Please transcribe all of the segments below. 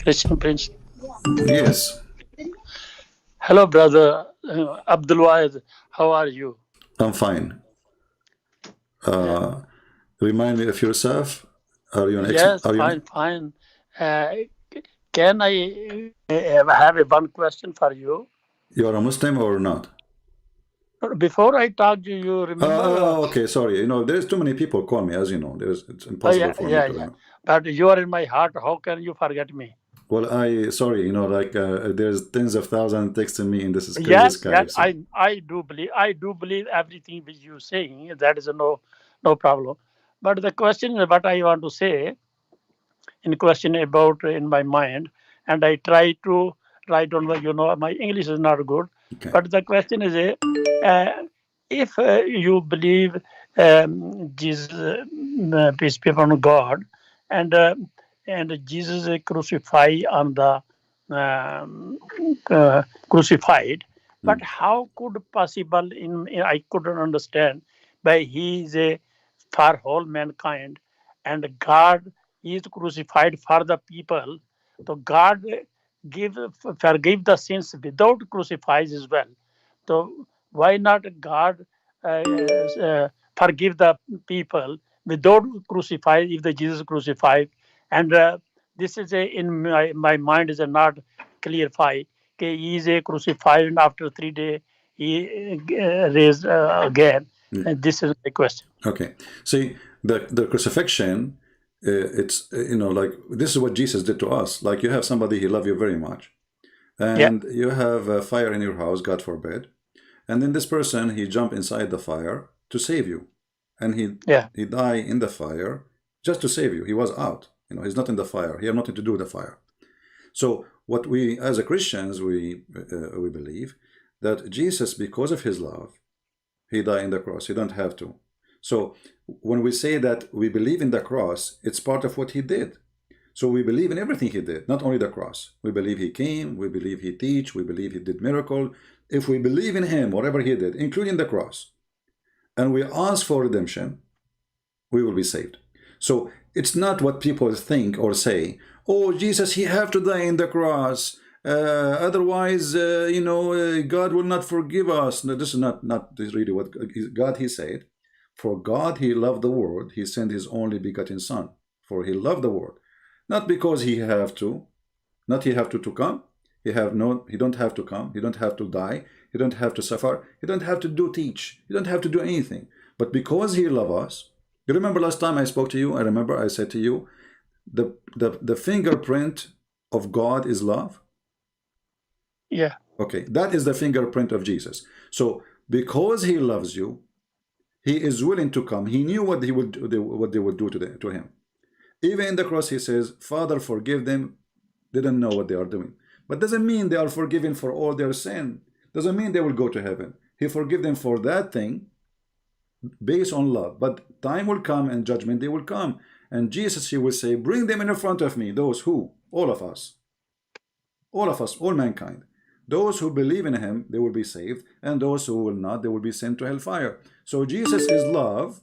Christian Prince. Yes, Hello, brother Abdul Wahid. How are you? I'm fine. Uh, Uh, Remind me of yourself. Are you an ex? yes, Are you fine, fine. Uh, can I have a one question for you? you are a Muslim or not? Before I talk to you, remember? Okay. Sorry. There's too many people call me. As you know, it's impossible Yeah, for me yeah, to. yeah. But you are in my heart. How can you forget me? Well, sorry. Like there's tens of thousands texting me in this crazy Yes, yes. Skype. So I do believe everything which you saying. That is no problem. But the question is what I want to say in question about in my mind, and I try to write on the my English is not good, okay. but the question is if you believe Jesus, peace be upon God, and Jesus is crucified on the um, crucified, but Mm. how could possible I couldn't understand by he is a for whole mankind and God is crucified for the people. So God give forgive the sins without crucifix as well. So why not God forgive the people without crucify if the Jesus crucified? And this is in my mind is a not clarify. Okay, he is a crucified and after 3 days he raised again. Mm. And this is my question. Okay. See, the crucifixion. It's like this is what Jesus did to us. Like you have somebody he love you very much, Yeah, and you have a fire in your house, God forbid. And then this person, he jumped inside the fire to save you. And yeah, he died in the fire just to save you. He was out. He's not in the fire. He had nothing to do with the fire. So what we, as a Christians, we believe that Jesus, because of his love, he died in the cross. He don't have to. So when we say that we believe in the cross, it's part of what he did. So we believe in everything he did, not only the cross. We believe he came, we believe he teach, we believe he did miracle. If we believe in him, whatever he did, including the cross, and we ask for redemption, we will be saved. So it's not what people think or say. Oh, Jesus, he have to die in the cross. Otherwise, God will not forgive us. No, this is not this really what God he said. For God he loved the world, he sent his only begotten Son. For he loved the world, not because he have to, not he have to come. He don't have to come. He don't have to die. He don't have to suffer. He don't have to do teach. He don't have to do anything. But because he love us, you remember last time I spoke to you, I remember I said to you, the fingerprint of God is love. yeah. Okay, that is the fingerprint of Jesus. So because he loves you, he is willing to come. He knew what what they would do to him. Even in the cross, he says, Father, forgive them. They don't know what they are doing. But doesn't mean they are forgiven for all their sin. Doesn't mean they will go to heaven. He forgive them for that thing based on love. But time will come and judgment they will come. And Jesus, he will say, bring them in front of me. Those who? All of us, all mankind. Those who believe in him, they will be saved. And those who will not, they will be sent to hellfire. So Jesus is love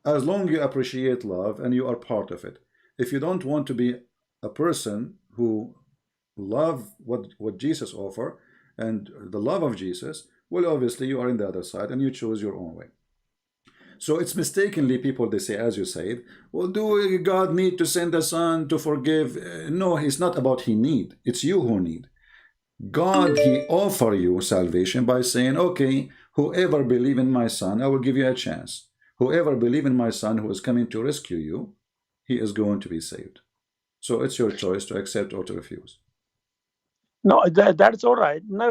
as long you appreciate love and you are part of it. If you don't want to be a person who love what Jesus offer and the love of Jesus, well, obviously you are in the other side and you choose your own way. So it's mistakenly people they say, as you said, well, do God need to send the Son to forgive? No, it's not about he need. It's you who need. God, he offer you salvation by saying, okay, whoever believe in my Son, I will give you a chance. Whoever believe in my Son who is coming to rescue you, he is going to be saved. So it's your choice to accept or to refuse. No, that's all right. No,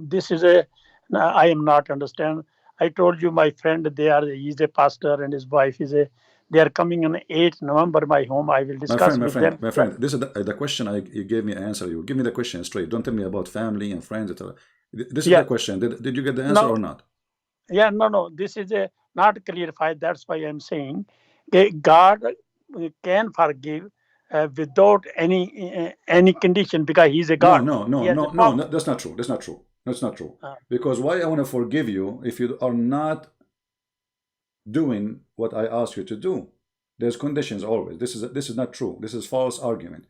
this is a. No, I am not understand. I told you my friend. He's a pastor and his wife is a. They are coming on 8th November. My home. I will My discuss friend, my with friend, them. my friend, this is the question you gave me an answer. You give me the question straight. Don't tell me about family and friends, etc. This is the Yeah. question. Did you get the answer No. or not? Yeah. No. No. This is a not clarified. That's why I'm saying. Okay, God can forgive without any condition because He's a No, God. no, He no, has a no, no, power. no, that's not true. That's not true. That's not true. Uh, Because why I want to forgive you if you are not doing what I ask you to do? There's conditions always. This is not true. This is false argument.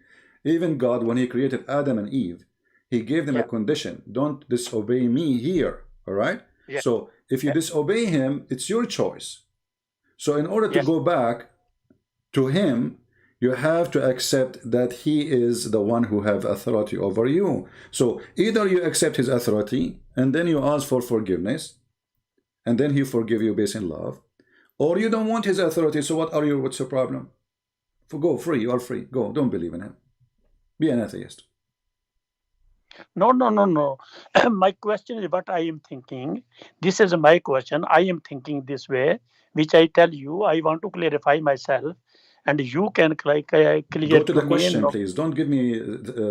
Even God, when he created Adam and Eve, he gave them a Yeah. condition. Don't disobey me here. All right? Yeah. So if you Yeah. disobey him, it's your choice. So in order to Yes. go back to him, you have to accept that he is the one who have authority over you. So either you accept his authority and then you ask for forgiveness, and then he forgive you based in love, or you don't want his authority. So what's your problem? Go free. You are free. Go. Don't believe in him. Be an atheist. No, no, no, no. My question is what I am thinking. This is my question. I am thinking this way, which I tell you. I want to clarify myself, and you can clear Go to to the me. question, No, please. Don't give me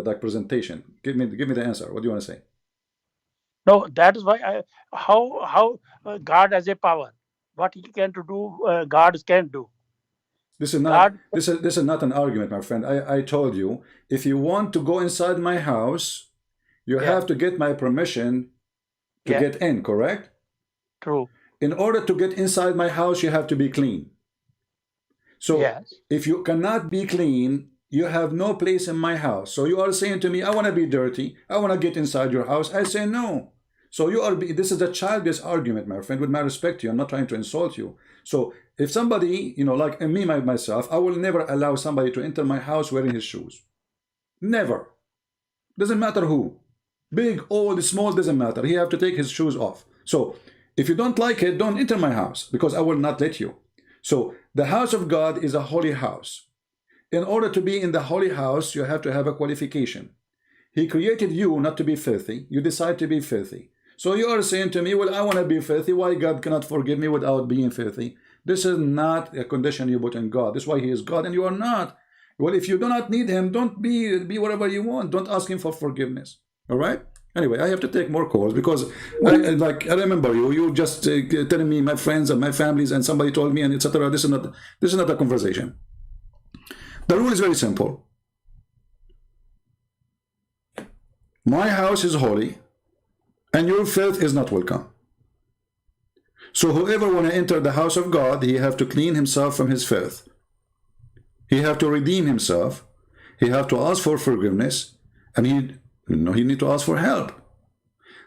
that presentation. Give me the answer. What do you want to say? no. That is why how God has a power. What he can to do, God can do. This is not God. this is not an argument, my friend. I told you, if you want to go inside my house, you Yeah. have to get my permission to Yeah. get in, correct? True. In order to get inside my house, you have to be clean. So Yes. if you cannot be clean, you have no place in my house. So you are saying to me, I want to be dirty. I want to get inside your house. I say no. So this is a childish argument, my friend, with my respect to you. I'm not trying to insult you. So if somebody, like me, myself, I will never allow somebody to enter my house wearing his shoes. Never. Doesn't matter who. Big, old, small, doesn't matter. He have to take his shoes off. So if you don't like it, don't enter my house, because I will not let you. So the house of God is a holy house. In order to be in the holy house, you have to have a qualification. He created you not to be filthy. You decide to be filthy. So you are saying to me, well, I want to be filthy. Why God cannot forgive me without being filthy? This is not a condition you put in God. This is why he is God and you are not. Well, if you do not need him, don't be whatever you want. Don't ask him for forgiveness. All right? Anyway, I have to take more calls because I remember you just telling me my friends and my families and somebody told me and etc. This is not a conversation. The rule is very simple. My house is holy and your filth is not welcome. So whoever want to enter the house of God, he have to clean himself from his filth. He have to redeem himself. He have to ask for forgiveness, and he need to ask for help.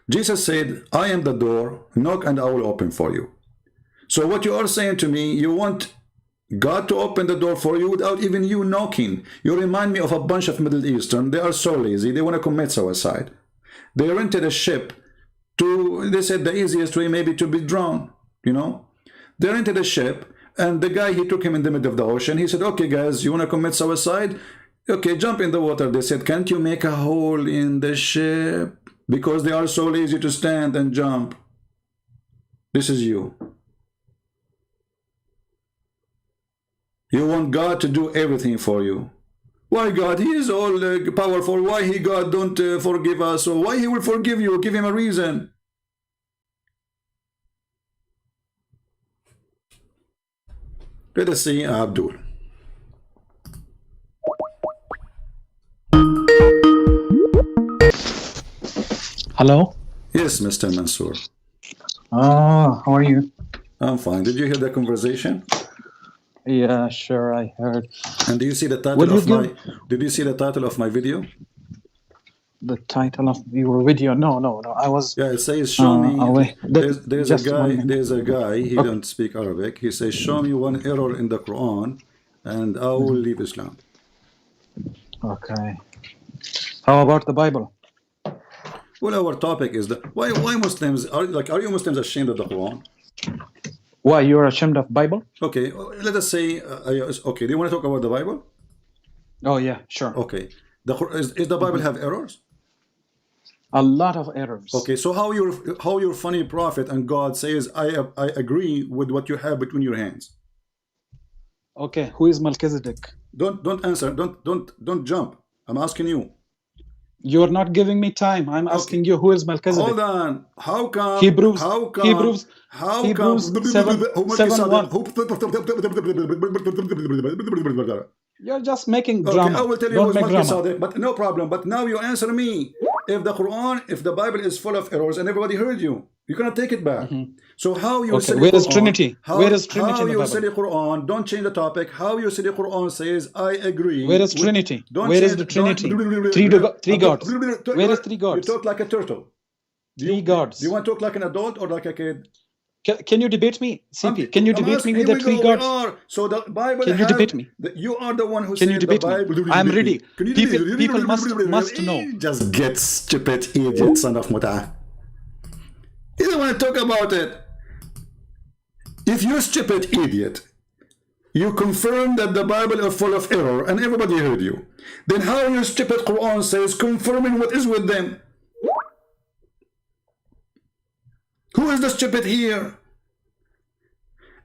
Jesus said, I am the door, knock and I will open for you. So what you are saying to me, you want God to open the door for you without even you knocking. You remind me of a bunch of Middle Eastern. They are so lazy. They want to commit suicide. They rented a ship they said the easiest way maybe to be drowned, They rented a ship, and the guy, he took him in the middle of the ocean. He said, okay, guys, you want to commit suicide? Okay, jump in the water. They said, can't you make a hole in the ship? Because they are so lazy to stand and jump. This is you. You want God to do everything for you. Why God? He is all powerful. Why God don't forgive us? Or why he will forgive you? Give him a reason. Let us see Abdul. Hello. Yes, Mr. Mansour. How are you? I'm fine. Did you hear the conversation? Yeah, sure, I heard. And do you see the title of my? Did you see the title of my video? The title of your video? No. I was. Yeah, it says, "Show me." Away. There's a guy. There's a guy. He don't speak Arabic. He says, "Show me one error in the Quran, and I will leave Islam." Okay. How about the Bible? Well, our topic is why Muslims are you Muslims ashamed of the Quran? Why you're ashamed of Bible? Okay, let us say okay. Do you want to talk about the Bible? Oh yeah, sure. Okay. Is the Bible have errors? A lot of errors. Okay, so how your funny prophet and God says I agree with what you have between your hands. Okay, who is Melchizedek? Don't answer. Don't jump. I'm asking you. You're not giving me time. I'm asking you, who is Melchizedek? Hold on. How come? Hebrews. How come? Hebrews. How Hebrews come? 7:1. You're just making drama. Okay, I will tell you who's Melchizedek, but no problem. But now you answer me. If the Bible is full of errors, and everybody heard you, You cannot take it back. Mhm. So how you Okay, study where is Quran? Trinity? Where is Trinity How in the you Bible? study Quran? Don't change the topic. How you study Quran says I agree. Where is Trinity? Don't Where is change. the Don't. Trinity? Three gods. Where is three You gods? talk like a turtle. Three Do you gods. want to talk like an adult or like a kid? Can you debate me, CP? Can you I'm debate me asking. with Here the we three go. We gods? are. So the Bible Can you has. debate me? You are the one who Can you said the debate me? Bible. I'm ready. Can you People must know. Just get stupid idiot son of muta. You don't want to talk about it. If you stupid idiot, you confirm that the Bible is full of error and everybody heard you, then how your stupid Quran says confirming what is with them? Who is the stupid here?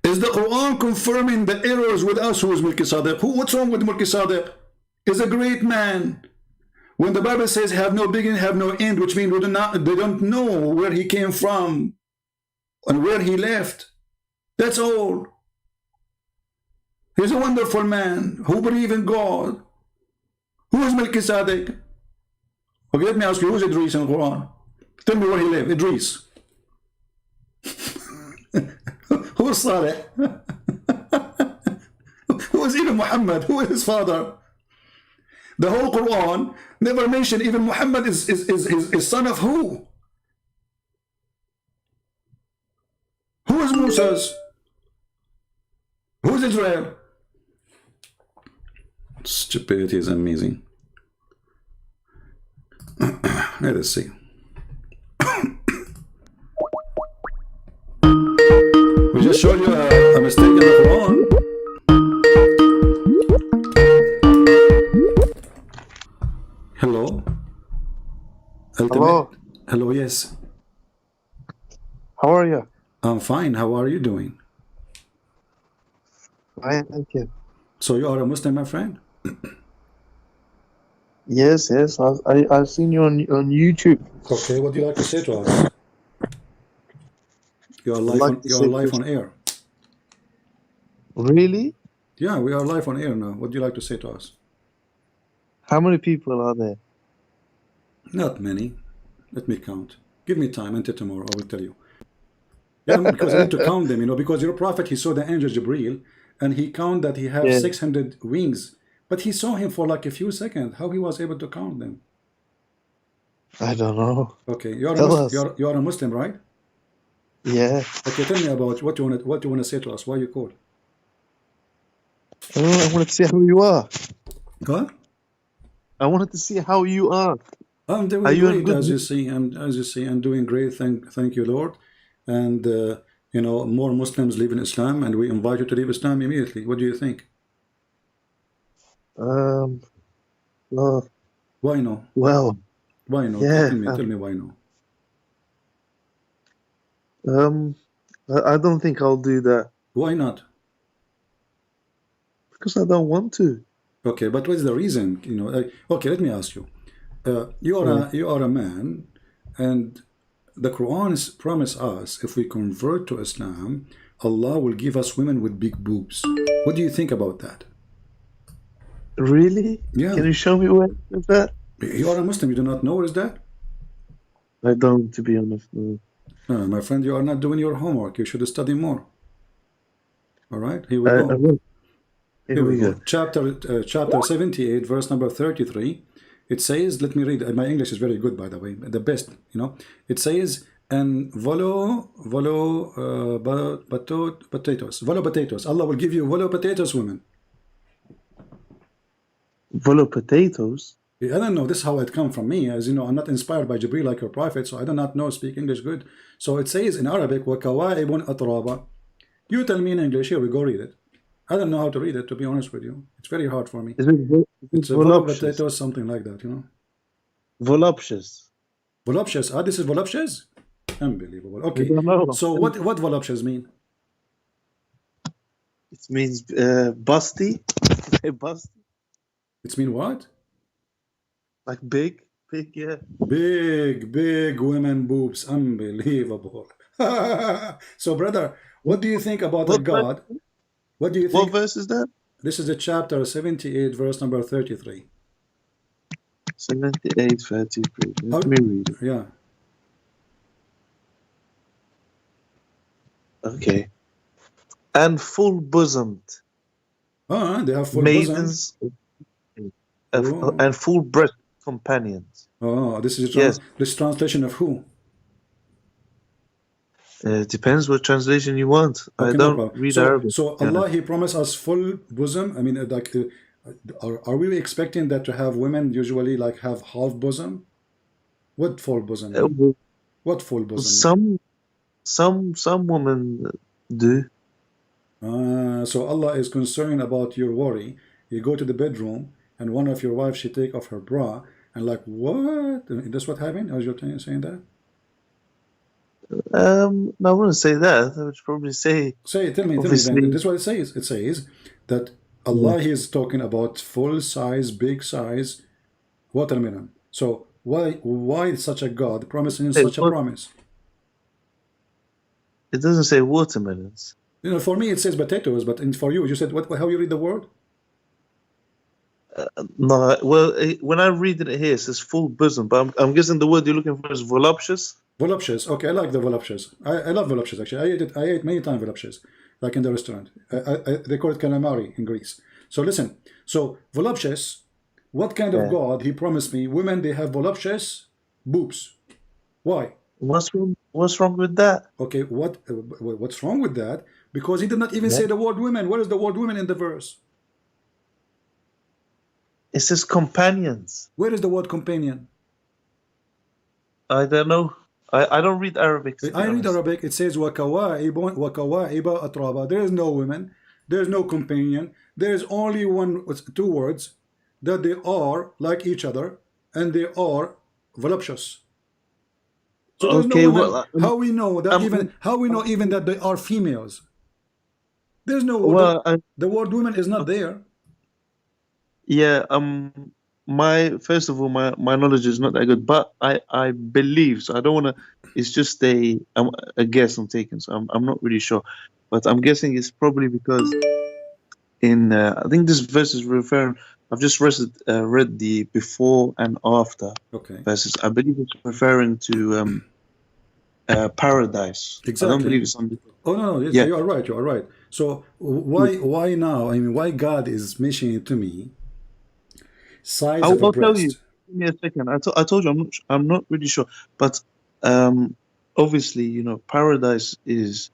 Is the Quran confirming the errors with us? Who is Mulki Sadiq? What's wrong with Mulki Sadiq? He's a great man. When the Bible says have no beginning, have no end, which means they don't know where he came from and where he left. That's all. He's a wonderful man who believes in God. Who is Mulki Sadiq? Okay, let me ask you, who is Idris in the Quran? Tell me where he lived. Idris. Who is Saleh? Who is even Muhammad? Who is his father? The whole Quran never mentioned even Muhammad is son of who? Who is Moses? Who is Israel? Stupidity is amazing. Let us see. We just showed you a mistake in the Quran. Hello? Hello. Hello, yes. How are you? I'm fine. How are you doing? Fine, thank you. So you are a Muslim, my friend? Yes. I've seen you on YouTube. Okay, what do you like to say to us? You are live on air. Really? Yeah, we are live on air now. What do you like to say to us? How many people are there? Not many. Let me count. Give me time until tomorrow. I will tell you. Yeah, because I need to count them, because your prophet, he saw the angel Jibreel and he counted that he has 600 wings. But he saw him for like a few seconds. How he was able to count them? I don't know. Okay, you are a Muslim, right? Yeah. Okay, tell me about what you want to say to us. Why you called? I wanted to see how you are. What? I wanted to see how you are. I'm doing great, as you see. I'm doing great. Thank you, Lord. And more Muslims live in Islam, and we invite you to leave Islam immediately. What do you think? Why no? Well. Why no? Yeah. Tell me why no? I don't think I'll do that. Why not? Because I don't want to. Okay, but what's the reason? Okay, let me ask you. You are a man, and the Quran promise us if we convert to Islam, Allah will give us women with big boobs. What do you think about that? Really? Yeah. Can you show me where is that? You are a Muslim. You do not know where is that? I don't, to be honest. No. My friend, you are not doing your homework. You should study more. All right, here we go. I will. Here we go. Chapter 78, verse number 33. It says, let me read. My English is very good, by the way, the best. It says, and volo potatoes. Allah will give you volo potatoes, women. Volo potatoes. I don't know. This is how it come from me. As you know, I'm not inspired by Jibreel like your prophet, so I do not know speak English good. So it says in Arabic, وَكَوَائِبٌ أَطْرَابًا. You tell me in English. Here we go. Read it. I don't know how to read it, to be honest with you. It's very hard for me. It's voluptuous. Potatoes, something like that, Voluptuous. Voluptuous. This is voluptuous? Unbelievable. Okay. So what voluptuous mean? It means busty. Busty. It mean what? Like big, yeah. Big women boobs. Unbelievable. So, brother, what do you think about a God? What do you think? What verse is that? This is the chapter 78, verse number 33. 78, 33. Let me read it. Yeah. Okay. And full bosomed They have full bosom. maidens Oh, and full breast companions. this is Yes. this translation of who? Depends what translation you want. I Okay, no don't problem. read So, Arabic. so Yeah. Allah, He promised us full bosom. I mean, like, are we expecting that to have women usually like have half bosom? What full bosom mean? Well, What full bosom mean? some women do. So Allah is concerned about your worry. You go to the bedroom and one of your wives, she take off her bra and like, what? That's what happened? Are you saying that? No, I wouldn't say that. I would probably say, Tell me then. obviously, This is what it says. It says that yeah. Allah He is talking about full size, big size watermelon. So why such a God promising Hey, such a promise? it doesn't say watermelons. You know, for me it says potatoes, but for you, you said what? How you read the word? No, well, when I read it here, it says full bosom, but I'm guessing the word you're looking for is voluptuous. Voluptuous. Okay, I like the voluptuous. I love voluptuous actually. I ate many times voluptuous, like in the restaurant. They call it calamari in Greece. So listen. So voluptuous. What kind of Yeah. God He promised me? Women they have voluptuous boobs. Why? What's wrong? What's wrong with that? Okay, what's wrong with that? Because He did not even Yeah. say the word women. Where is the word women in the verse? It says companions. Where is the word companion? I don't know. I don't read Arabic. To be I read honest. Arabic. It says wakawa'iba atraba. There is no women. There is no companion. There is only two words that they are like each other and they are voluptuous. So there's no Okay, women. well, How we know that even that they are females? There's no well, the word women is not there. yeah. My first of all, my knowledge is not that good, but I believe so. I don't want to. It's just a guess I'm taking, so I'm not really sure, but I'm guessing it's probably because in I think this verse is referring. I've just read the before and after Okay. verses. I believe it's referring to paradise. Exactly. I don't believe it's on. Oh no, yes, Yeah. you are right. You are right. So why now? I mean, why God is mentioning it to me? Size of a I'll tell you. breast. Give me a second. I told you I'm not really sure, but obviously, you know, paradise is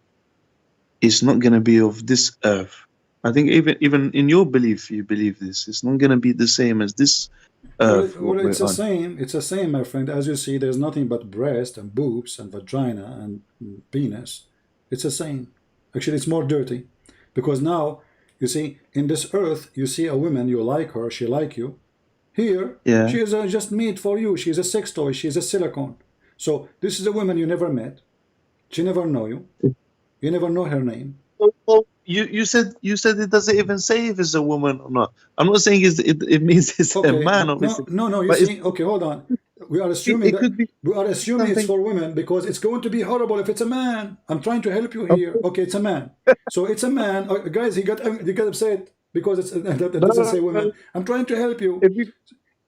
not going to be of this earth. I think even in your belief, you believe this. It's not going to be the same as this earth. Well, What it's we're the on. same. It's the same, my friend. As you see, there's nothing but breast and boobs and vagina and penis. It's the same. Actually, it's more dirty, because now you see in this earth, you see a woman, you like her, she like you. Here, Yeah. she is just made for you. She's a sex toy. She's a silicone. So this is a woman you never met. She never know you. You never know her name. Well, you said it doesn't even say if it's a woman or not. I'm not saying it means it's a Okay, man, no, obviously. no. You But see, okay, hold on. We are assuming it could be it's something. for women because it's going to be horrible if it's a man. I'm trying to help you here. Okay, it's a man. So it's a man. Guys, he got upset because it doesn't say women. I'm trying to help you.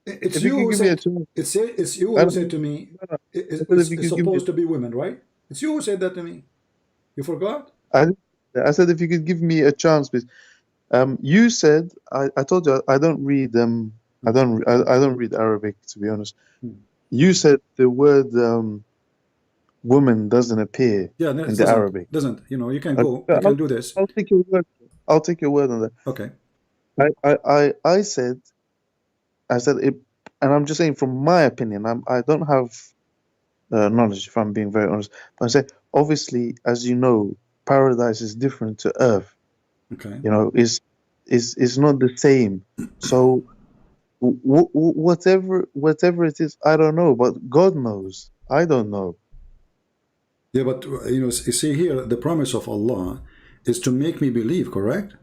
It's If you you could who give me a said chance, it's you I who don't said know. to me No, I said if you it's could give me, supposed to be women, right? It's you who said that to me. You forgot? I said if you could give me a chance, please. You said I told you I don't read I don't read Arabic, to be honest. You said the word woman doesn't appear Yeah, no, in it the Arabic. doesn't. You know, you can I, go. You can do this. I'll take your word. I'll take your word on that. Okay. I said it, and I'm just saying from my opinion. I don't have knowledge, if I'm being very honest. But I say obviously, as you know, paradise is different to earth. Okay. You know, is not the same. So whatever it is, I don't know, but God knows. I don't know. Yeah, but you know, you see here, the promise of Allah is to make me believe, correct?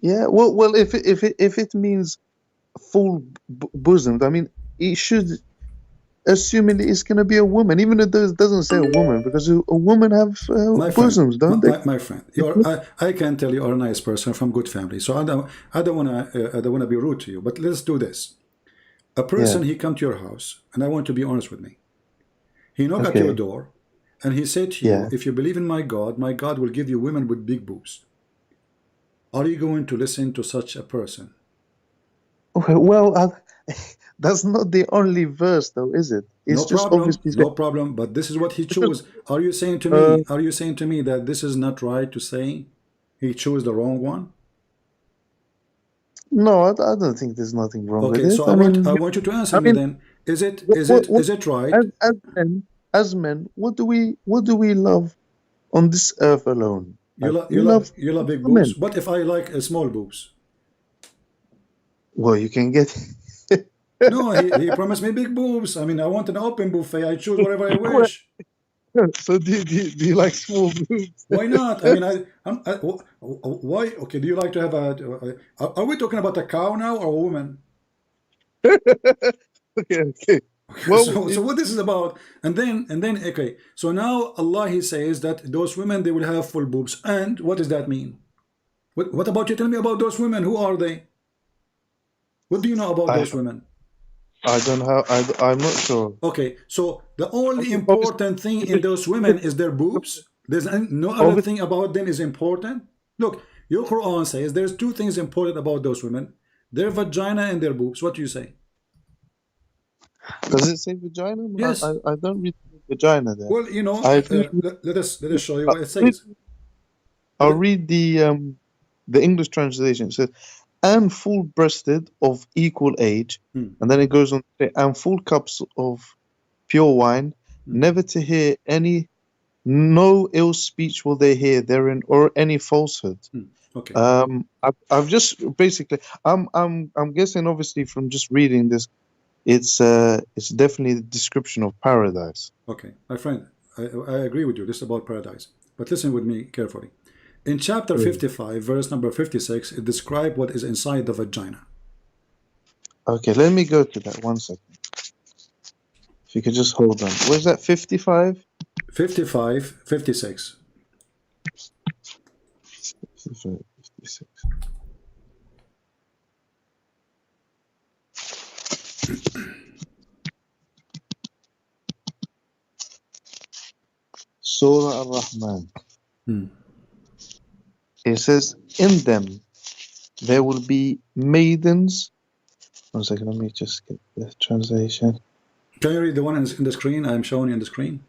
Yeah, well, if it means full bosomed, I mean, it should assuming it's going to be a woman, even if it doesn't say a woman, because a woman have My friend, bosoms, don't they? my friend, I can tell you are a nice person from good family, so I don't wanna be rude to you, but let's do this. A person he come to your house, and I want to be honest with me. He knock at your Okay. door, and he said to you, if you believe in my God will give you women with big boobs. Are you going to listen to such a person? Well, that's not the only verse, though, is it? It's No just problem, obviously no problem. But this is what he chose. Are you saying to me? Are you saying to me that this is not right to say he chose the wrong one? No, I don't think there's nothing wrong with Okay, it. so I want you to answer I me mean, then. Is it right? as men, what do we love on this earth alone? You Like, love we love big boobs. women. What if I like small boobs? Well, you can get. No, he promised me big boobs. I mean, I want an open buffet. I choose whatever I wish. So do you like small boobs? Why not? I mean, why? Okay, do you like to have are we talking about a cow now or a woman? Okay. Well, So what this is about, and then okay, so now Allah he says that those women they will have full boobs, and what does that mean? What about you? Tell me about those women. Who are they? What do you know about those women? I don't have. I'm not sure. Okay, so the only important thing in those women is their boobs. There's no other thing about them is important. Look, your Quran says there's two things important about those women: their vagina and their boobs. What do you say? Does it say vagina? Yes. I don't read vagina there. Well, you know, let us show you what it says. I'll read the English translation. It says, "And full-breasted of equal age," and then it goes on to say, "and full cups of pure wine, never to hear no ill speech will they hear therein, or any falsehood." Okay. I've just basically, I'm guessing, obviously, from just reading this, it's definitely the description of paradise. Okay, my friend, I agree with you. This is about paradise, but listen with me carefully. In chapter 55, verse number 56, it describes what is inside the vagina. Okay, let me go to that 1 second. If you could just hold on. Where's that, 55? 55, 56. 55, 56. Surah Ar-Rahman. It says, "In them there will be maidens." 1 second, let me just get the translation. Can you read the one in the screen? I'm showing you on the screen.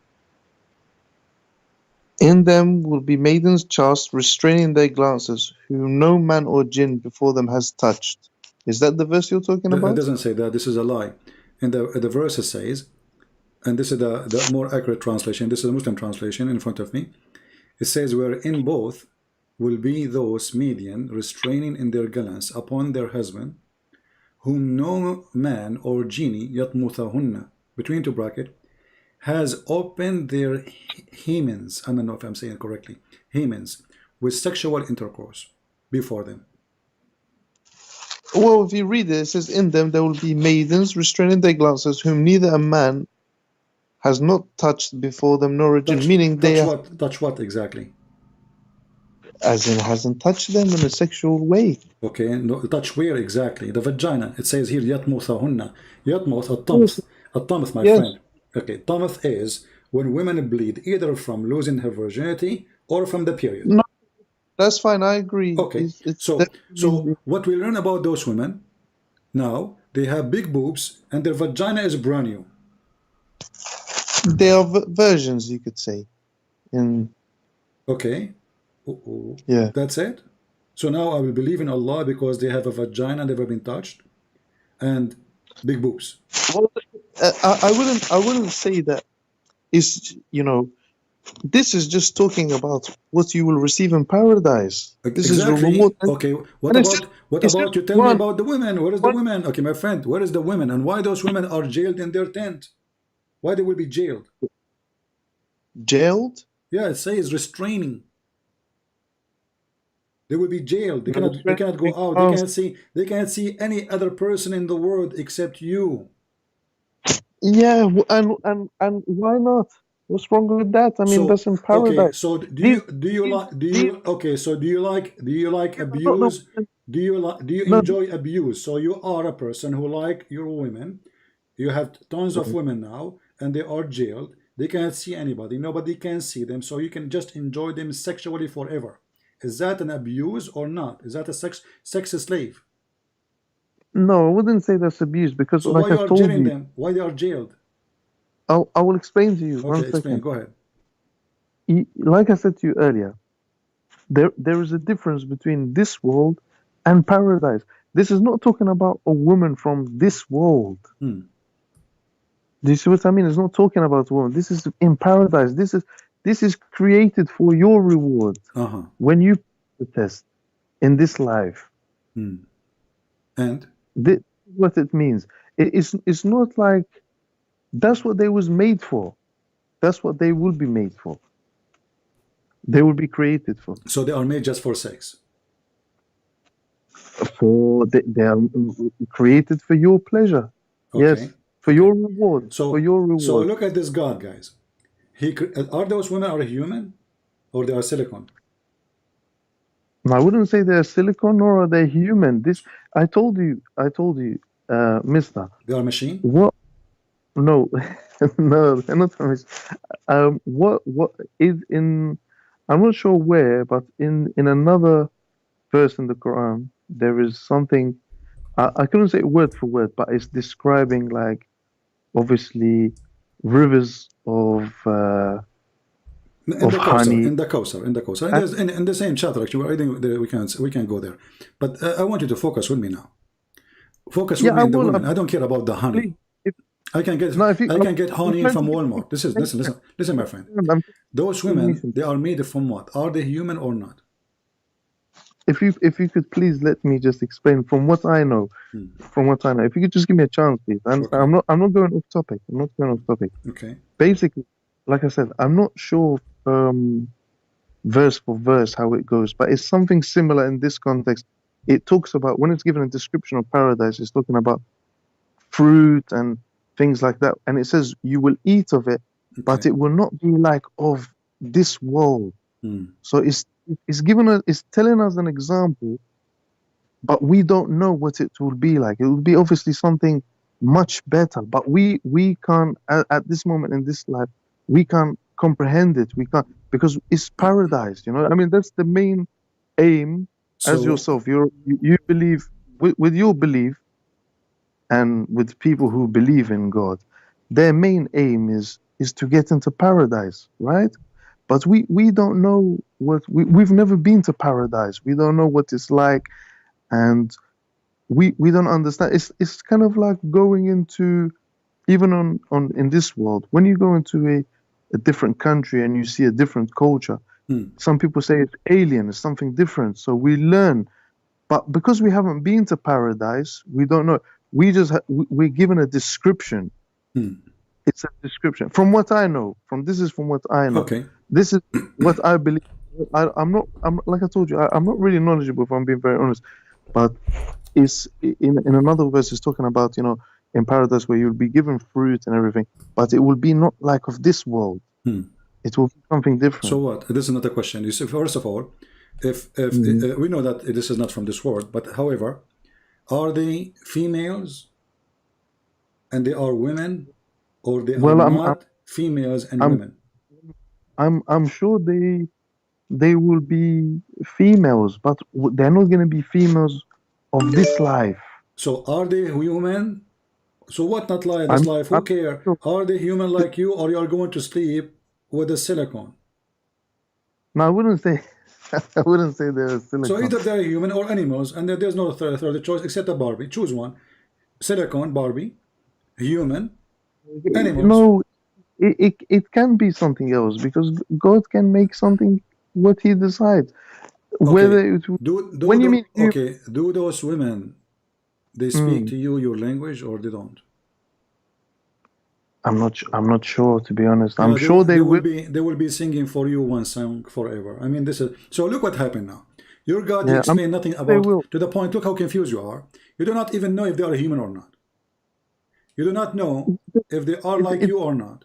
"In them will be maidens chaste, restraining their glances, whom no man or jinn before them has touched." Is that the verse you're talking about? It doesn't say that. This is a lie. In the verse it says, and this is the more accurate translation. This is a Muslim translation in front of me. It says, "Wherein both will be those median restraining in their glance upon their husband, whom no man or genie yatmuthahunna," between two brackets, "has opened their hymens," I don't know if I'm saying it correctly, hymens, with sexual intercourse before them. Well, if you read it, it says, "In them there will be maidens restraining their glances, whom neither a man has not touched before them nor a jinn," meaning they are, touch what exactly? as in hasn't touched them in a sexual way. Okay, no, touch where exactly? The vagina. It says here, "Yatmuthahunna." Yatmuth, at-tamth, my friend. Okay, tamth is when women bleed either from losing her virginity or from the period. No, that's fine. I agree. Okay, so what we learn about those women now, they have big boobs and their vagina is brand new. They are versions, you could say. Okay. Yeah. That's it. So now I will believe in Allah because they have a vagina never been touched and big boobs. Well, I wouldn't say that. Is, this is just talking about what you will receive in paradise. This exactly. is reward. Okay, what about you tell me about the women? Where is the women? Okay, my friend, where is the women, and why those women are jailed in their tent? Why they will be jailed? Jailed? Yeah, it says restraining. They will be jailed. They cannot go out. They can't see any other person in the world except you. Yeah, and why not? What's wrong with that? I mean, that's in paradise. Okay, so do you like abuse? Do you enjoy abuse? So you are a person who like your women. You have tons of women now, and they are jailed. They cannot see anybody. Nobody can see them. So you can just enjoy them sexually forever. Is that an abuse or not? Is that a sex slave? No, I wouldn't say that's abuse because, So why like I you are told jailing you, them? Why they are jailed? I will explain to you. Okay, One explain. second. Go ahead. Like I said to you earlier, there is a difference between this world and paradise. This is not talking about a woman from this world. Hmm. Do you see what I mean? It's not talking about a woman. This is in paradise. This is created for your reward Uh-huh. when you pass the test in this life. Hmm. And This is what it means. It's not like that's what they was made for. That's what they will be made for. They will be created for. so they are made just for sex. They are created for your pleasure. Yes, Okay. for Okay. your reward. So For your so reward. look at this God, guys. Are those women are human or they are silicon? I wouldn't say they're silicon nor are they human. I told you, Mister. They are machine? What? No, no, they're not. What is in? I'm not sure where, but in another verse in the Quran, there is something. I couldn't say word for word, but it's describing like obviously rivers In of the Kausar, honey. in the Kausar, in the Kausar. And In the same chapter, actually, I think we can go there. But I want you to focus with me now. Focus with yeah, me I in the will. women. I don't care about the honey. Please, if, I can get no, if you, I can get I'm honey trying from to give Walmart. you Listen, my friend. I'm Those giving you women, some. they are made from what? Are they human or not? If you could please let me just explain from what I know. Hmm. From what I know, if you could just give me a chance, please. Okay. I'm not going off topic. I'm not going off topic. Okay. Basically, like I said, I'm not sure verse for verse how it goes, but it's something similar in this context. It talks about when it's given a description of paradise, it's talking about fruit and things like that, and it says you will eat of it, but Okay. it will not be like of this world. Hmm. So it's telling us an example, but we don't know what it will be like. It will be obviously something much better, but we can't at this moment in this life we can't comprehend it. We can't because it's paradise. You know, I mean that's the main aim. As So yourself, you believe with your belief and with people who believe in God, their main aim is to get into paradise, right? But we don't know we've never been to paradise. We don't know what it's like, and we don't understand. It's kind of like going into even on in this world when you go into a different country and you see a different culture. hmm. Some people say it's alien, it's something different. So we learn, but because we haven't been to paradise, we don't know. We just we're given a description. Hmm. It's a description from what I know. This is from what I know. Okay. This is what I believe. I'm not. I'm like I told you. I'm not really knowledgeable. If I'm being very honest, but it's in another verse. It's talking about in paradise where you'll be given fruit and everything, but it will be not like of this world. Hmm. It will be something different. So what? This is not a question. You see, first of all, if we know that this is not from this world, but however, are they females and they are women, or they are Well, not females and I'm women? I'm sure they will be females, but they're not going to be females of this life. So are they human? So what not like this I'm, life? Who I'm care? sure. Are they human like you, or you are going to sleep with a silicone? No, I wouldn't say I wouldn't say they're So silicon. either they're human or animals, and there's no third choice except a Barbie. Choose one: silicone, Barbie, human, animals. No, it can be something else because God can make something what He decides. Okay. Whether it when you mean Okay? Do those women they speak Mm, to you your language or they don't? I'm not sure to be honest. Yeah, I'm sure they will. they will be singing for you one song forever. I mean, this is so. Look what happened now. Your God, he Yeah, I'm explained nothing sure they about will. to the point. Look how confused you are. You do not even know if they are human or not. You do not know if they are like It you or not.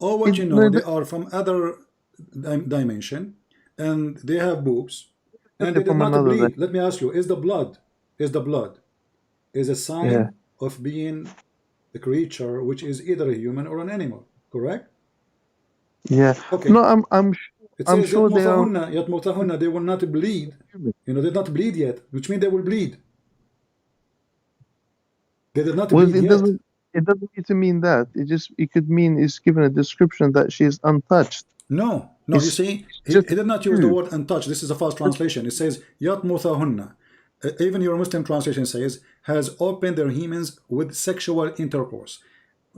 Or what it you know, no, they are from other dimension, and they have boobs, and they they're did from not another. bleed. Let me ask you: is the blood is a Yeah, sign of being a creature which is either a human or an animal? Correct? Yeah. Okay. No, It I'm says sure they are يطمثهن, they will not bleed. human. You know, they did not bleed yet, which means they will bleed. They did not Well, bleed yet. it doesn't need to mean that. It could mean it's given a description that she is untouched. No, you It's see, he just did not use the true. word untouched. This is a false translation. It says يطمثهن. Even your Muslim translation says has opened their hymens with sexual intercourse.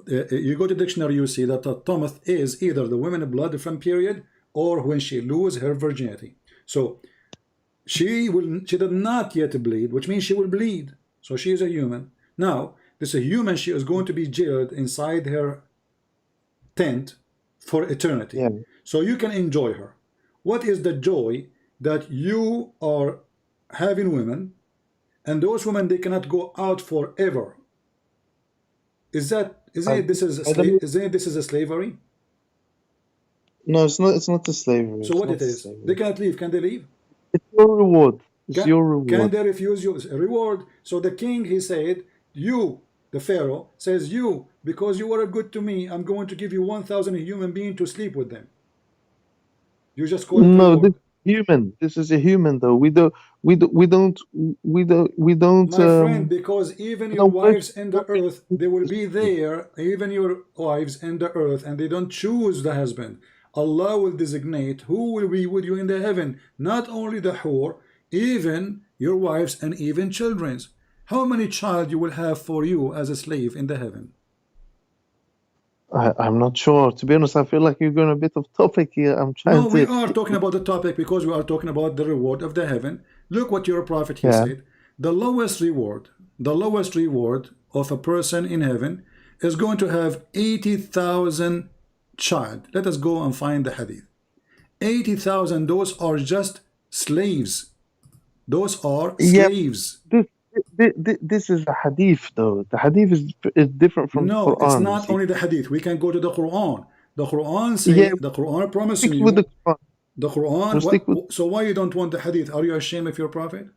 You go to dictionary, you see that the tamth is either the women blood from period or when she lose her virginity. So she did not yet bleed, which means she will bleed. So she is a human. Now, this is a human, she is going to be jailed inside her tent for eternity. Yeah. So you can enjoy her. What is the joy that you are having women, and those women, they cannot go out forever? Isn't it this is a isn't it this is a slavery? No, it's not. It's not a slavery. So what it is? They cannot leave. Can they leave? It's your reward. It's Can, your reward. can they refuse your reward? So the king, he said, you, the Pharaoh, says, you, because you were good to me, I'm going to give you 1,000 human beings to sleep with them. You just call it No, reward. this human. This is a human, though. We don't. My friend, because even your wives in the earth, they will be there, even your wives in the earth, and they don't choose the husband. Allah will designate who will be with you in the heaven, not only the whore, even your wives and even children's. How many child you will have for you as a slave in the heaven? I'm not sure. To be honest, I feel like you're going a bit off topic here. I'm trying No, to. we are talking about the topic because we are talking about the reward of the heaven. Look what your prophet, he said, the lowest reward of a person in heaven is going to have 80,000 child. Let us go and find the hadith. 80,000, those are just slaves. Those are slaves. This is a hadith, though. The hadith is different from the Quran. No, it's not only the hadith. We can go to the Quran. The Quran says, the Quran promising you. With the Quran. The Quran. So why you don't want the hadith? Are you ashamed of your prophet?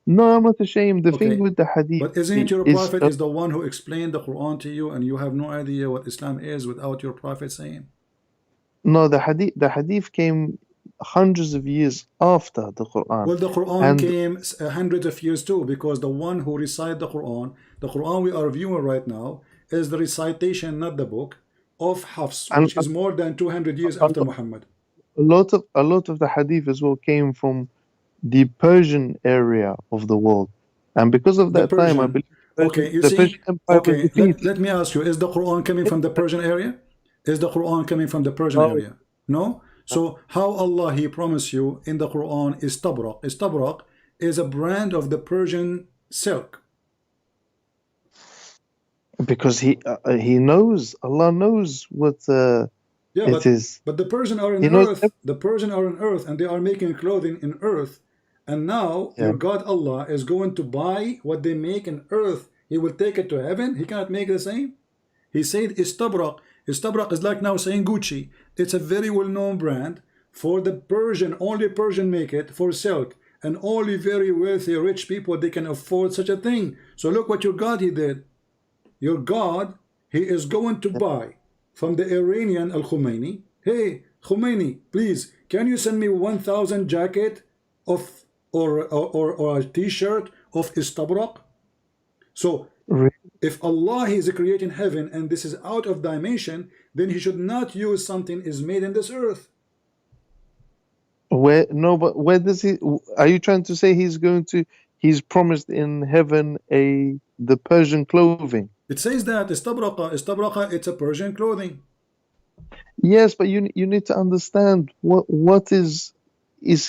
No, I'm not ashamed. The thing with the hadith. But isn't your prophet is the one who explained the Quran to you, and you have no idea what Islam is without your prophet saying? No, the hadith came hundreds of years after the Quran. Well, the Quran came hundreds of years too, because the one who recite the Quran we are viewing right now, is the recitation, not the book, of Hafs, which is more than 200 years after Muhammad. A lot of the hadith as well came from the Persian area of the world, and because of that time, I believe. Okay, you see. Okay, let me ask you: is the Quran coming from the Persian area? Is the Quran coming from the Persian area? No. So how Allah he promised you in the Quran is Istabraq. Istabraq is a brand of the Persian silk. Because he knows, Allah knows what it is. But the Persian are in earth. The Persian are on earth, and they are making clothing in earth. And now your God Allah is going to buy what they make in earth. He will take it to heaven. He cannot make the same. He said Istabraq. Istabraq is like now saying Gucci. It's a very well-known brand for the Persian. Only Persian make it for silk, and only very wealthy, rich people, they can afford such a thing. So look what your God he did. Your God, he is going to buy from the Iranian Al-Khomeini. Hey, Khomeini, please, can you send me 1,000 jacket of or a t-shirt of Istabraq? So if Allah is creating heaven and this is out of dimension, then he should not use something is made in this earth. But where does he? Are you trying to say he's promised in heaven the Persian clothing? It says that Istabraqa, it's a Persian clothing. Yes, but you need to understand what is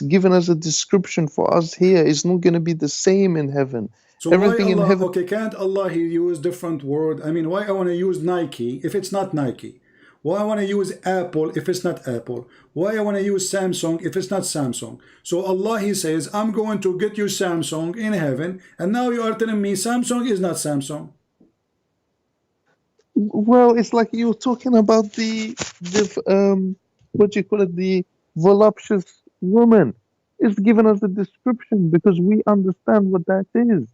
given as a description for us here is not going to be the same in heaven. So everything why Allah, in heaven. Okay, can't Allah he use different word? I mean, why I want to use Nike if it's not Nike? Why I want to use Apple if it's not Apple? Why I want to use Samsung if it's not Samsung? So Allah he says, I'm going to get you Samsung in heaven, and now you are telling me Samsung is not Samsung. Well, it's like you're talking about the what do you call it, the voluptuous woman. It's given us a description because we understand what that is.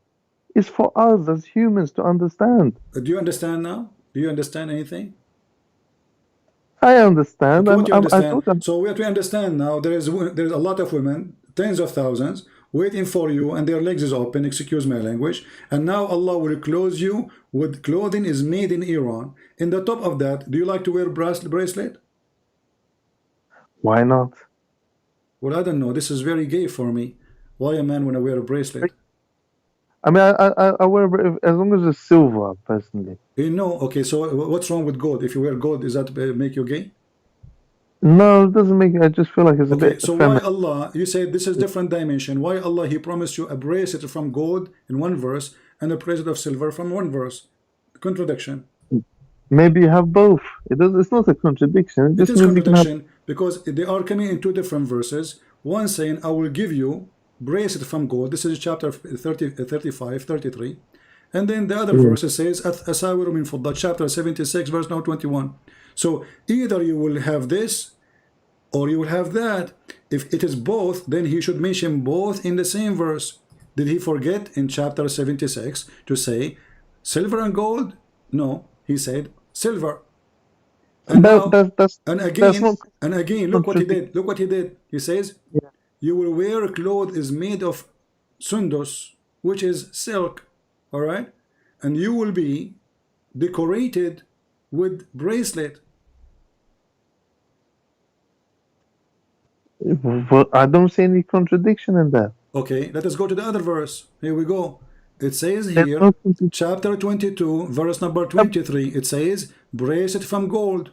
It's for us as humans to understand. Do you understand now? Do you understand anything? I understand. Okay, what you I understand? thought I'm, So what we understand now, there's a lot of women, tens of thousands, waiting for you, and their legs is open. Excuse my language. And now Allah will clothe you with clothing is made in Iran. In the top of that, do you like to wear bracelet? why not? Well, I don't know. This is very gay for me. Why a man wanna wear a bracelet? I mean, I wear as long as it's silver, personally. You know, okay. So what's wrong with gold? If you wear gold, does that make you gay? No, it doesn't make. I just feel like it's a Okay, bit so why feminine. Allah, you said this is different dimension. Why Allah, He promised you a bracelet from gold in one verse and a bracelet of silver from one verse? Contradiction. Maybe you have both. It does. It's not a contradiction. It It just is means you can have. contradiction because they are coming in two different verses. One saying, I will give you bracelet from gold. This is chapter 30, 35, 33. And then the other verse says, Asawiru min fidda, chapter 76, verse now 21. So either you will have this or you will have that. If it is both, then he should mention both in the same verse. Did he forget in chapter 76 to say silver and gold? No, he said silver. And now, That's and not again, look what he contradiction. did. Look what he did. He says, Yeah. you will wear clothes is made of sundus, which is silk, all right? And you will be decorated with bracelet. But I don't see any contradiction in that. Okay, let us go to the other verse. Here we go. It says There's here, no contradiction. chapter 22, verse number 23, it says, bracelet from gold.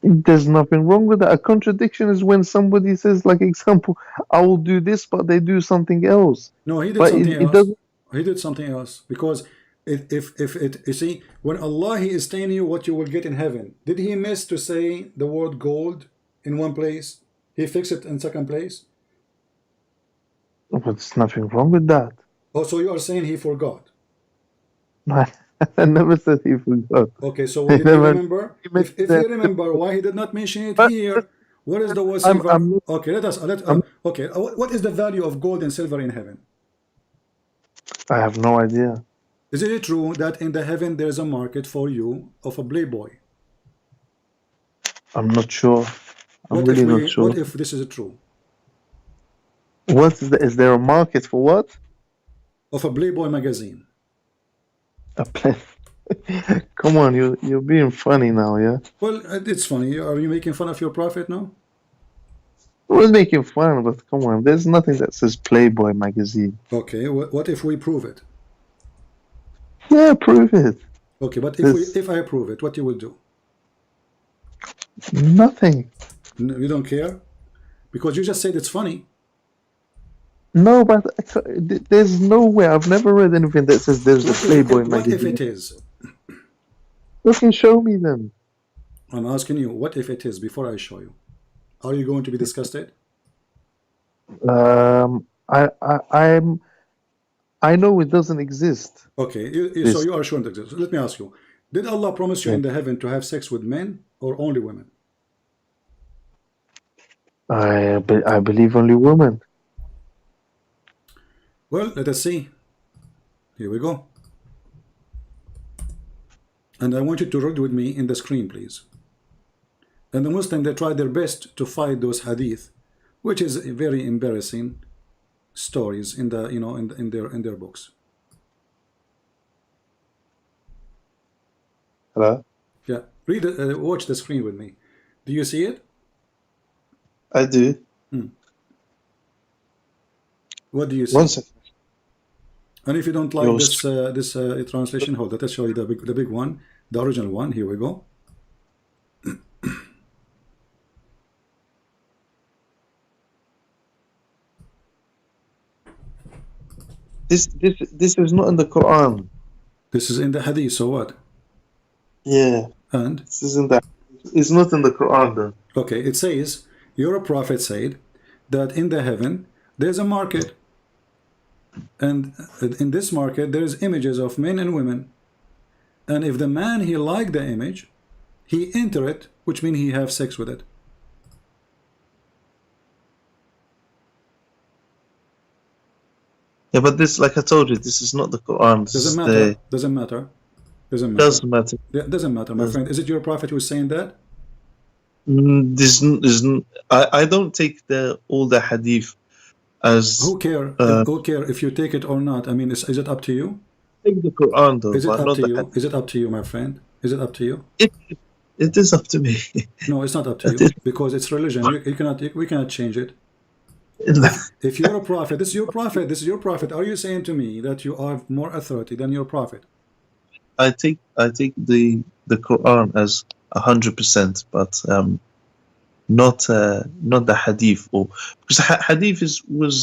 There's nothing wrong with that. A contradiction is when somebody says, like example, I will do this, but they do something else. No, he did But something it else. doesn't. He did something else because if it, you see, when Allah He is telling you what you will get in heaven, did He miss to say the word gold in one place? He fixed it in second place. But there's nothing wrong with that. Oh, so you are saying He forgot? I never said he forgot. Okay, so I did He never. remember? He If mentioned He that. remember, why He did not mention it But here? What is the word I'm. silver? Okay, I'm. okay. What is the value of gold and silver in heaven? I have no idea. Is it true that in the heaven there is a market for you of a playboy? I'm not sure. I'm What really if not sure. what if this is true? What is there a market for what? Of a Playboy magazine. A play. Come on, you're being funny now, yeah? Well, it's funny. Are you making fun of your prophet now? I was making fun, but come on, there's nothing that says Playboy magazine. Okay, what if we prove it? Yeah, prove it. Okay, but There's if I prove it, what you will do? nothing. You don't care? Because you just said it's funny. No, but there's no way. I've never read anything that says there's a Playboy What if magazine. it is? You can show me them. I'm asking you, what if it is before I show you? Are you going to be disgusted? I know it doesn't exist. Okay, so This. you are sure it exists. Let me ask you, did Allah promise you Yeah. in the heaven to have sex with men or only women? I believe only women. Well, let us see. Here we go. And I want you to read with me in the screen, please. And the Muslims, they try their best to fight those hadith, which is very embarrassing stories in the in their books. Hello? Yeah, read watch the screen with me. Do you see it? I do. What do you see? One second. And if you don't like Your this translation, hold. Let us show you the big one, the original one. Here we go. This is not in the Quran. This is in the hadith. So what? Yeah. And This isn't that. It's not in the Quran though. okay, it says your prophet said that in the heaven there's a market, and in this market there's images of men and women, and if the man he liked the image, he enter it, which means he have sex with it. Yeah, but this, like I told you, this is not the Quran. This Doesn't is matter. Doesn't matter. Doesn't matter. Doesn't matter. Yeah, doesn't matter, my Doesn't- friend. Is it your prophet who's saying that? I don't take all the hadith as Who care? Who care if you take it or not? I mean, is it up to you? take the Quran though, Is it but up not to the you? hadith. Is it up to you, my friend? Is it up to you? It is up to me. No, it's not up to It you is- because it's religion. You cannot. We cannot change it. If you're a prophet, this is your prophet. This is your prophet. Are you saying to me that you have more authority than your prophet? I take the Quran as 100%, but not the hadith, or because hadith was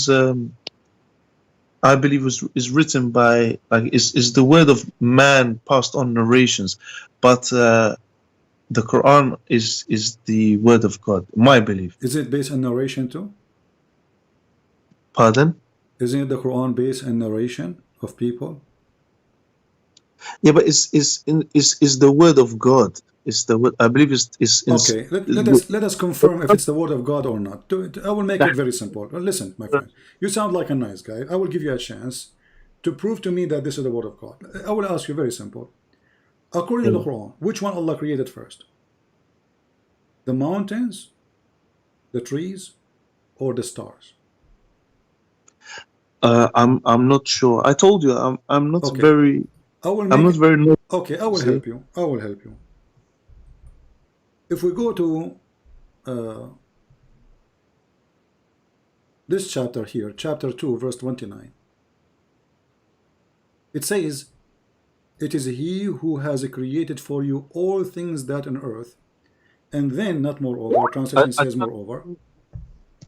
I believe is written by, like, is the word of man passed on narrations, but the Quran is the word of God, my belief. Is it based on narration too? Pardon? Isn't the Quran based on narration of people? Yeah, but is the word of God. It's the word, I believe is Okay, let us confirm if it's the word of God or not. I will make it very simple. Well, listen, my friend, you sound like a nice guy. I will give you a chance to prove to me that this is the word of God. I will ask you very simple. According to the Quran, which one Allah created first? The mountains, the trees, or the stars? I'm not sure. I told you I'm not Okay. very I will I'm make not very okay, I will See? help you. I will help you. If we go to this chapter here, chapter 2, verse 29, it says, "It is He who has created for you all things that on earth," and then not moreover. Translation says moreover.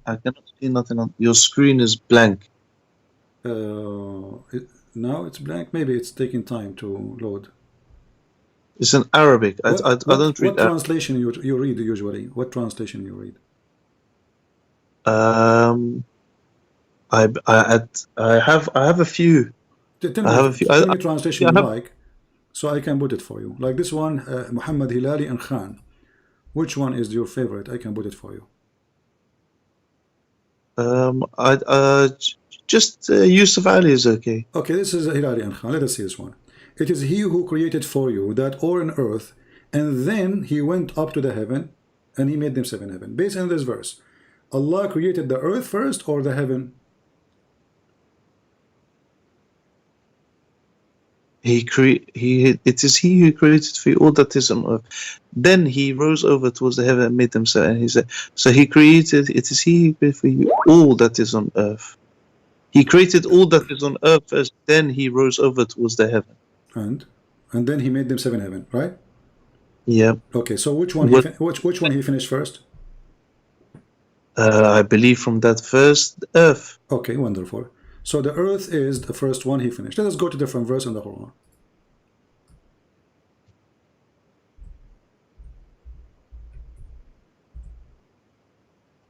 I cannot see nothing on your screen is blank. Now it's blank. Maybe it's taking time to load. It's in Arabic. I don't read what translation you read usually? What translation you read? I have a few. Tell I have a few. tell me translation you I have- like, so I can put it for you. Like this one, Muhammad Hilali and Khan. Which one is your favorite? I can put it for you. Just Yusuf Ali is okay. Okay, this is Hilali and Khan. Let us see this one. It is He who created for you that all in earth, and then He went up to the heaven, and He made them seven heaven. Based on this verse, Allah created the earth first or the heaven? It is He who created for you all that is on earth. Then He rose over towards the heaven and made them so. And He said, so He created. It is He who created for you all that is on earth. He created all that is on earth first. Then He rose over towards the heaven. And then He made them seven heaven, right? Yeah. Okay, so which one which one He finished first? I believe from that verse, the earth. Okay, wonderful. So the earth is the first one He finished. Let us go to different verse in the Quran.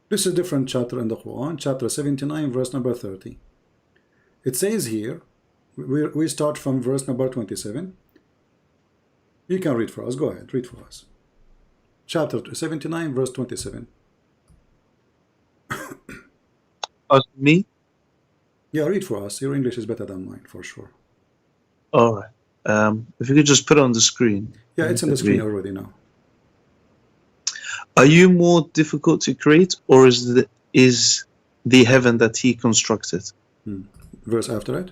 This is a different chapter in the Quran, chapter 79, verse number 30. It says here, we start from verse number 27. You can read for us. Go ahead, read for us. Chapter 79, verse 27. Me? Yeah, read for us. Your English is better than mine, for sure. All right. If you could just put it on the screen. Yeah, it's on the screen already now. Are you more difficult to create, or is the heaven that He constructed? Verse after it.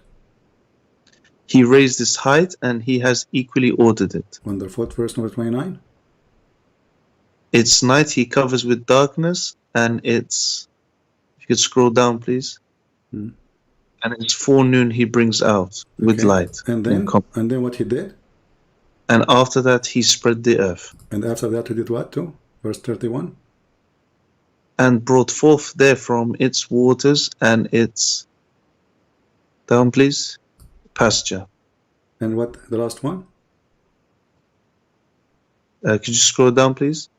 He raised its height, and He has equally ordered it. Wonderful. Verse number 29. Its night He covers with darkness, and its, if you could scroll down, please. And its forenoon He brings out with light. And then what He did? And after that He spread the earth. And after that He did what too? Verse 31. And brought forth therefrom its waters and its, down please, pasture. And what the last one? Could you scroll down, please?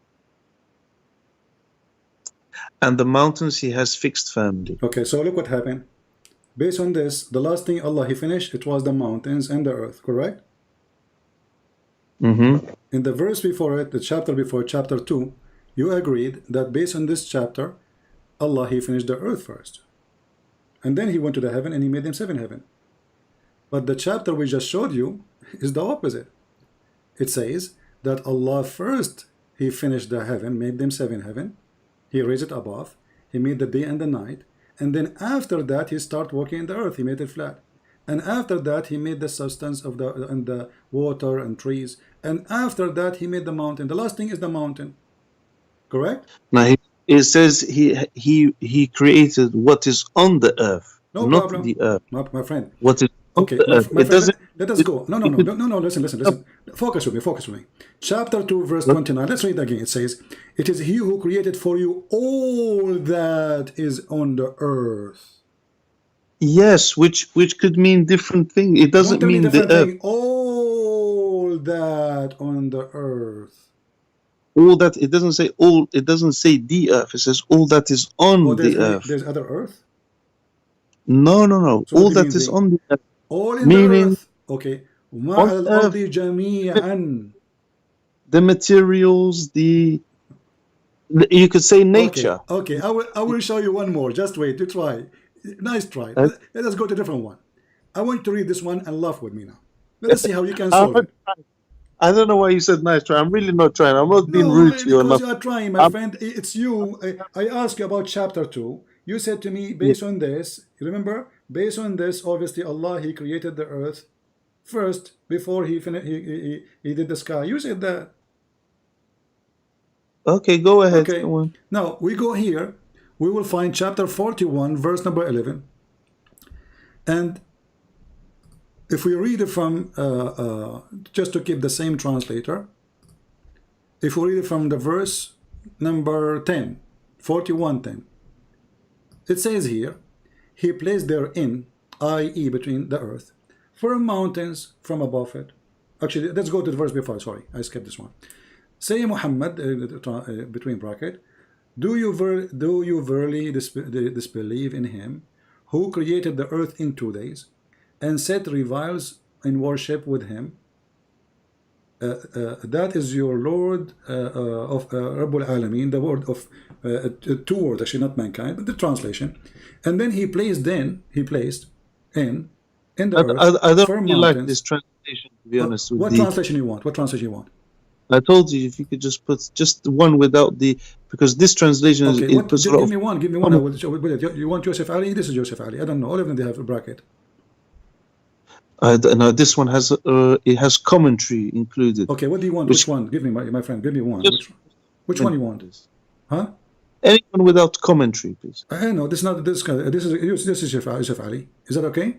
And the mountains He has fixed firmly. Okay, so look what happened. Based on this, the last thing Allah He finished, it was the mountains and the earth, correct? In the verse before it, the chapter before, chapter 2, you agreed that based on this chapter, Allah He finished the earth first. And then He went to the heaven and He made them seven heaven. But the chapter we just showed you is the opposite. it says that Allah first, He finished the heaven, made them 7 heaven. He raised it above. He made the day and the night. And then after that, He started working in the earth. He made it flat. And after that, He made the substance of the water and trees. And after that, He made the mountain. The last thing is the mountain. Correct? Now it says he created what is on the earth, No not problem. the earth. My friend. What is on Okay, the earth. my It friend, doesn't. let us go. No, listen. Focus with me. Chapter 2, verse 29. Let's read again. It says, it is He who created for you all that is on the earth. Yes, which could mean different things. It Don't doesn't tell me mean the different earth. thing. All that on the earth. All that, it doesn't say all. It doesn't say the earth. It says all that is on Oh, the earth. there's other earth? No. So All what do you that mean is the? on the earth, All in the meaning earth. Okay. وما on على الأرض earth, جميعا. the materials, you could say nature. Okay. I will show you one more. Just wait. You try. Nice try. Uh, Let us go to a different one. I want you to read this one and laugh with me now. Let us see how you can I'm solve not it. trying. I don't know why you said nice try. I'm really not trying. I'm not being No, rude to you or because you nothing. are trying, my I'm, friend. It's you. I asked you about chapter 2. You said to me, yeah. based on this, you remember? Based on this, obviously Allah, He created the earth first before He finished. He did the sky. You said that. Okay, go ahead. Okay. Go on. Now we go here. We will find chapter 41, verse number 11. And if we read it from, just to keep the same translator, if we read it from the verse number 10, 41:10, it says here, He placed therein, i.e. between the earth, firm mountains from above it. Actually, let's go to the verse before. Sorry, I skipped this one. Say Muhammad, between bracket, do you verily disbelieve in Him who created the earth in 2 days and set reviles in worship with Him? That is your Lord of Rabbul Alameen, the word of 2 words, actually not mankind, but the translation. And then He placed in the earth I don't firm really like mountains. this translation, to be honest. With What translation you want? What translation you want? I told you if you could just put just one without the, because this translation Okay, it puts a lot give of. me one. Give me one. I will show it. You want Joseph Ali? This is Joseph Ali. I don't know. All of them they have a bracket. No, this one has it has commentary included. Okay, what do you want? Which one? Give me my friend. Give me one. Just Which one you want? Huh? anyone without commentary, please. I know this is not this guy. This is Joseph Ali. Is that okay?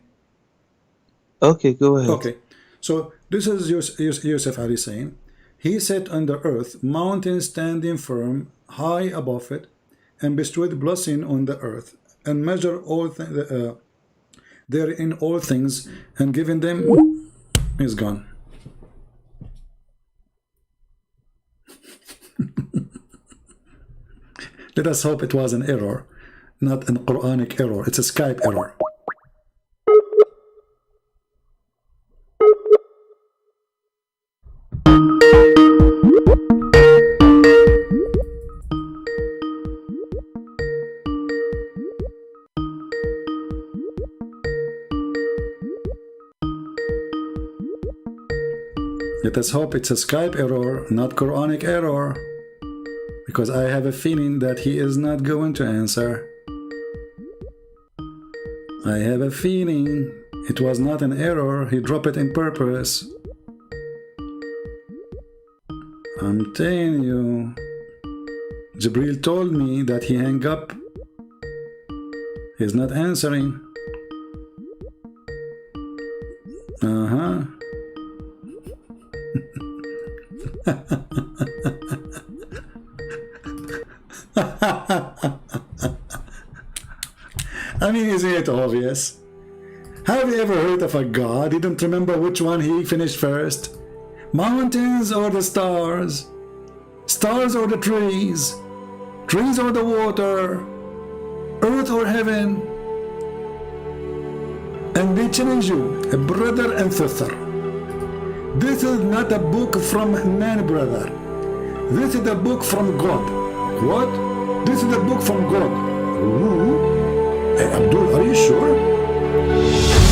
Okay, go ahead. Okay. So this is Yusuf Ali saying, He set on the earth mountains standing firm, high above it, and bestowed blessing on the earth, and measure all therein all things, and given them is gone. Let us hope it was an error, not an Quranic error. It's a Skype error. Let us hope it's a Skype error, not Quranic error, because I have a feeling that he is not going to answer. I have a feeling it was not an error, he dropped it in purpose. I'm telling you, Jibril told me that he hung up. He's not answering. Uh-huh. I mean, isn't it obvious? Have you ever heard of a god? He didn't remember which one he finished first. Mountains or the stars? Stars or the trees? Trees or the water? Earth or heaven? And they challenge you, a brother and sister. This is not a book from man, brother. This is a book from God. What? This is a book from God. Ooh. Hey, Abdul, are you sure?